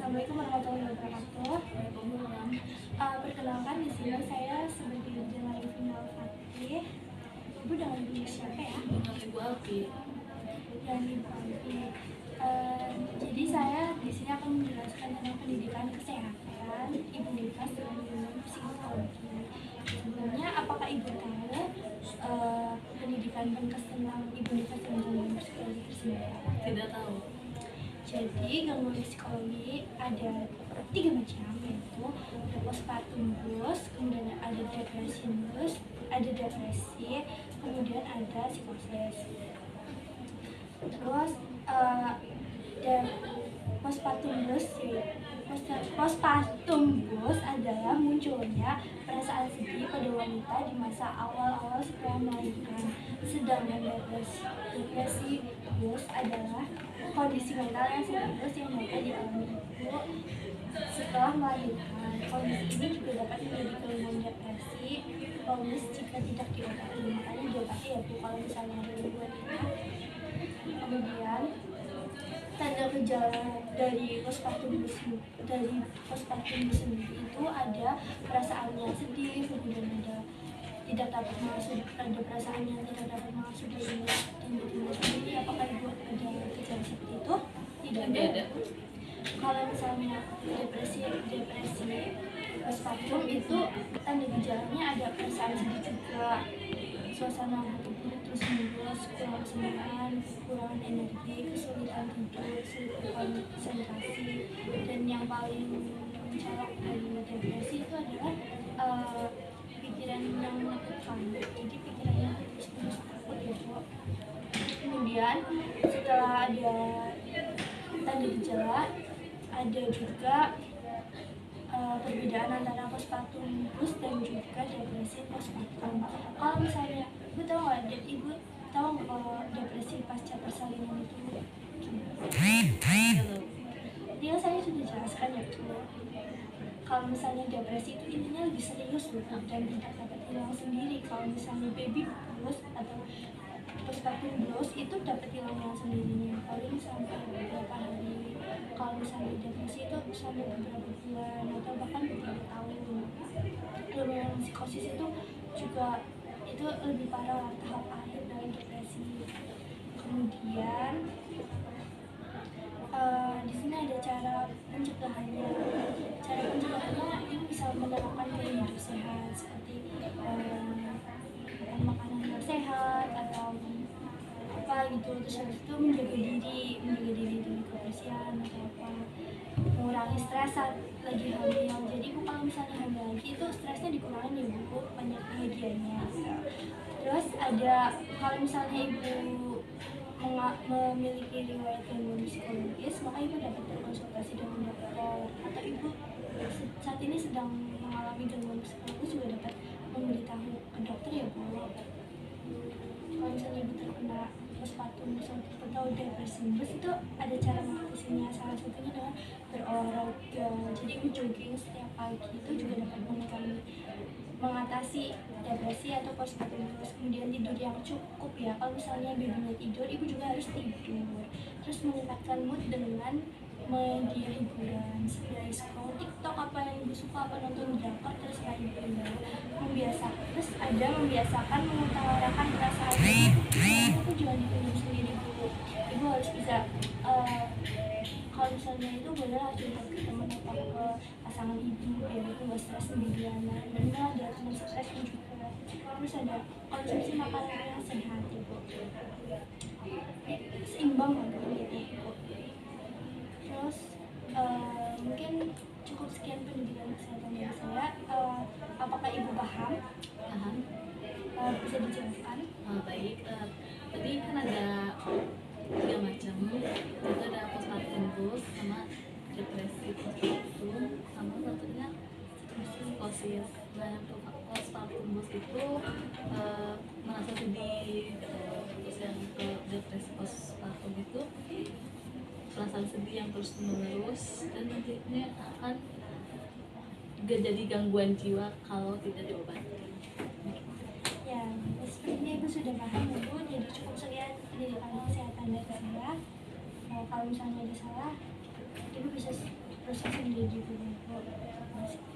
Assalamualaikum warahmatullahi wabarakatuh. Perkenalkan di sini saya sebagai Jenderal Final Fatih. Ibu dengan Ibu siapa ya? Dengan Ibu Alfi. Dan Ibu Alfi. Jadi saya di sini akan menjelaskan tentang pendidikan kesehatan imunitas dan psikologi. Sebelumnya, apakah Ibu tahu pendidikan Penkes tentang imunitas dan psikologi tersebut? Tidak tahu. Jadi gangguan psikologi ada 3 macam, yaitu ada postpartum blues, kemudian ada depresi blues, ada depresi, kemudian ada psikosis. Terus postpartum blues adalah munculnya perasaan sedih pada wanita di masa awal-awal setelah melahirkan. Sedangkan depresi blues adalah kondisi mental yang serius yang dapat dialami ibu setelah melahirkan. Kondisi ini juga dapat menjadi kelainan depresi bonus jika tidak diobati. Makanya diobati ya Bu kalau misalnya ada gangguan ini. Kemudian tanda gejala dari postpartum blues sendiri itu ada perasaan yang sedih, kemudian ada tidak dapat mengasuh, ada perasaan yang tidak dapat mengasuh diri dan dirinya sendiri. Apakah Ibu ada gejala seperti itu? Tidak ada. Kalau misalnya depresi postpartum itu tanda gejalanya ada perasaan sedih juga, suasana hati buruk terus menerus, kurang kesenangan, kekurangan energi, kesulitan tidur, sulit konsentrasi, dan yang paling mencolok dari depresi itu adalah pikiran yang menakutkan. Jadi pikirannya terus takut ya Bu. Kemudian setelah ada tanda gejala, ada juga perbedaan antara postpartum blues dan juga depresi postpartum. Kalau misalnya Ibu tahu nggak kalau depresi pasca persalinan itu dia saya sudah jelaskan ya Bu. Kalau misalnya depresi itu intinya lebih serius dan tidak dapat hilang sendiri. Kalau misalnya baby blues atau postpartum blues itu dapat hilang yang sendirinya paling sampai beberapa hari. Kalau misalnya depresi itu sampai beberapa bulan atau bahkan beberapa tahun. Kalau yang psikosis itu juga itu lebih parah, tahap akhir dari depresi. Kemudian di sini ada cara pencegahannya. Cara pencegahannya itu bisa menerapkan gaya hidup sehat seperti makanan yang sehat atau apa gitu. Terus habis itu menjaga diri dari kebersihan atau apa, mengurangi stres saat lagi hamil. Jadi Bu kalau misalnya hamil lagi itu stresnya dikurangin ya Bu, banyak bahagianya gitu. Terus ada kalau misalnya Ibu memiliki riwayat gangguan psikologis, maka Ibu dapat berkonsultasi dengan dokter, atau Ibu saat ini sedang mengalami gangguan psikologis juga dapat memberitahu ke dokter ya Bu. Kalau misalnya Ibu terkena postpartum atau depresi blues itu ada cara mengatasinya, salah satunya dengan berolahraga. Jadi Ibu jogging setiap pagi itu juga dapat mengatasi depresi atau postpartum blues. Kemudian tidur yang cukup ya, kalau misalnya babynya tidur, Ibu juga harus tidur. Terus meningkatkan mood dengan media hiburan seperti scroll TikTok, apa yang Ibu suka, apa nonton drakor, terus kayak Ibu terus ada membiasakan mengutarakan perasaan itu jangan dipendam sendiri Bu. Ibu harus bisa kalau misalnya itu boleh curhat ke teman atau ke pasangan Ibu biar Ibu nggak stres sendirian. Dan ada teman sukses juga. Terus ada konsumsi makanan yang sehat Ibu, seimbang gitu Bu. Terus mungkin cukup sekian pendidikan kesehatan dari saya. Apakah Ibu paham? Paham. Bisa dijelaskan? Baik. Tadi kan ada 3 macam. Itu ada postpartum blues sama depresi postpartum sama satunya psikosis. Nah, yang postpartum blues itu merasa sedih. Terus yang ke depresi postpartum itu perasaan sedih yang terus menerus dan nantinya akan jadi gangguan jiwa kalau tidak diobati. Ya, sepertinya Ibu sudah paham ya Bu. Jadi cukup sekian pendidikan kesehatan dari saya. Kalau misalnya ada salah, Ibu bisa proses menjadi perempuan.